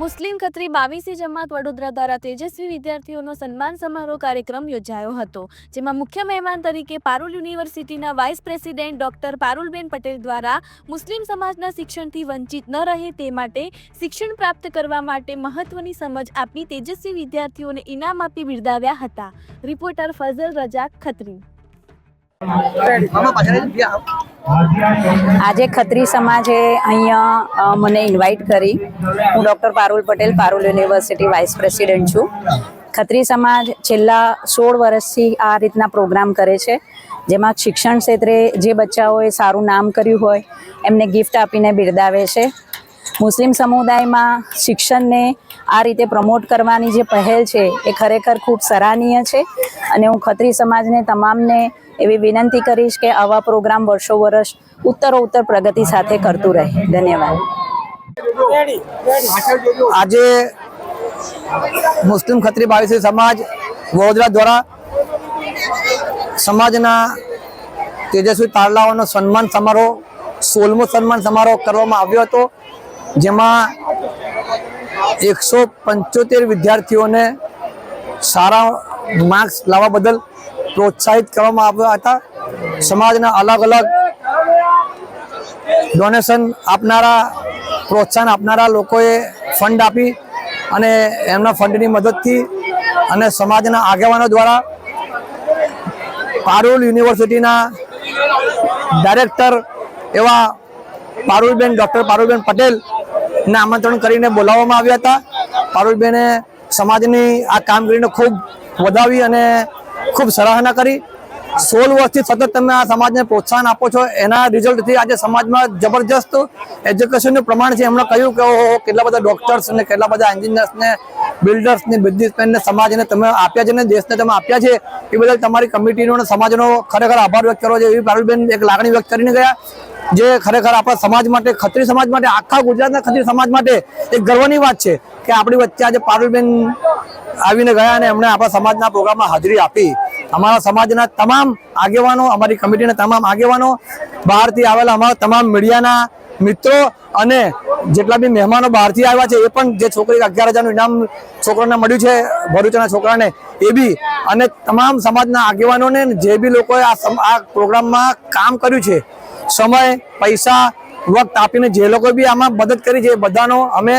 મુસ્લિમ ખત્રી 22મી જમાત વડોદરા દ્વારા તેજસ્વી વિદ્યાર્થીઓનો સન્માન સમારોહ કાર્યક્રમ યોજાયો હતો, જેમાં મુખ્ય મહેમાન તરીકે પારુલ યુનિવર્સિટીના vice president doctor Parulben Patel દ્વારા મુસ્લિમ સમાજના શિક્ષણથી વંચિત ન રહે તે માટે શિક્ષણ પ્રાપ્ત કરવા માટે મહત્વની સમજ આપી તેજસ્વી વિદ્યાર્થીઓને ઇનામ આપી બિરદાવ્યા હતા. રિપોર્ટર ફઝલ રજાક ખત્રી. આજે ખત્રી સમાજે અહીંયા મને ઇન્વાઇટ કરી. હું doctor Parul Patel, Parul university vice president છું. ખત્રી સમાજ છેલ્લા 16 વર્ષથી આ રીતના પ્રોગ્રામ કરે છે, જેમાં શિક્ષણ ક્ષેત્રે જે બચ્ચાઓએ સારું નામ કર્યું હોય એમને ગિફ્ટ આપીને બિરદાવે છે. મુસ્લિમ સમુદાયમાં શિક્ષણને આ રીતે પ્રમોટ કરવાની જે પહેલ છે એ ખરેખર ખૂબ સરાહનીય છે અને હું ખત્રી સમાજને તમામને એવી વિનંતી કરીશ કે આવા પ્રોગ્રામ વર્ષો વર્ષ ઉત્તરોત્તર પ્રગતિ સાથે કરતું રહે. ધન્યવાદ. આજે મુસ્લિમ ખત્રી 22મી સમાજ વડોદરા દ્વારા સમાજના તેજસ્વી તારલાઓનો સન્માન સમારોહ 16મો સન્માન સમારોહ કરવામાં આવ્યો હતો, જેમાં 175 વિદ્યાર્થીઓને સારા માર્ક્સ લાવવા બદલ પ્રોત્સાહિત કરવામાં આવ્યા હતા. સમાજના અલગ અલગ ડોનેશન આપનારા, પ્રોત્સાહન આપનારા લોકોએ ફંડ આપી અને એમના ફંડની મદદથી અને સમાજના આગેવાનો દ્વારા પારુલ યુનિવર્સિટીના ડાયરેક્ટર એવા પારુલબેન, ડૉક્ટર પારુલબેન પટેલને આમંત્રણ કરીને બોલાવવામાં આવ્યા હતા. પારુલબેને સમાજની આ કામગીરીને ખૂબ વધાવી અને ખૂબ સરાહના કરી. 16 વર્ષથી સતત તમે આ સમાજને પ્રોત્સાહન આપો છો, એના રિઝલ્ટથી આજે સમાજમાં જબરજસ્ત એજ્યુકેશનનું પ્રમાણ છે. એમણે કહ્યું કે ઓહો, કેટલા બધા ડોક્ટર્સ ને કેટલા બધા એન્જિનિયર્સને, બિલ્ડર્સને, બિઝનેસમેનને સમાજને તમે આપ્યા છે ને દેશને તમે આપ્યા છે, એ બદલ તમારી કમિટીનો અને સમાજનો ખરેખર આભાર વ્યક્ત કરવો છે એવી પારુલબેન એક લાગણી વ્યક્ત કરીને ગયા, જે ખરેખર આપણા સમાજ માટે, ખત્રી સમાજ માટે, આખા ગુજરાતના ખત્રી સમાજ માટે એક ગર્વની વાત છે કે આપણી વચ્ચે આજે પારુલબેન આવીને ગયા અને એમણે આપણા સમાજના પ્રોગ્રામમાં હાજરી આપી. અમારા સમાજના તમામ આગેવાનો, અમારી કમિટીના તમામ આગેવાનો, બહારથી આવેલા અમારા તમામ મીડિયાના મિત્રો અને જેટલા બી મહેમાનો બહારથી આવ્યા છે, એ પણ જે છોકરી 11,000નું ઇનામ છોકરાને મળ્યું છે, ભરૂચના છોકરાને, એ બી, અને તમામ સમાજના આગેવાનોને જે બી લોકોએ આ પ્રોગ્રામમાં કામ કર્યું છે, સમય, પૈસા, વખત આપીને જે લોકો બી આમાં મદદ કરી છે, એ બધાનો અમે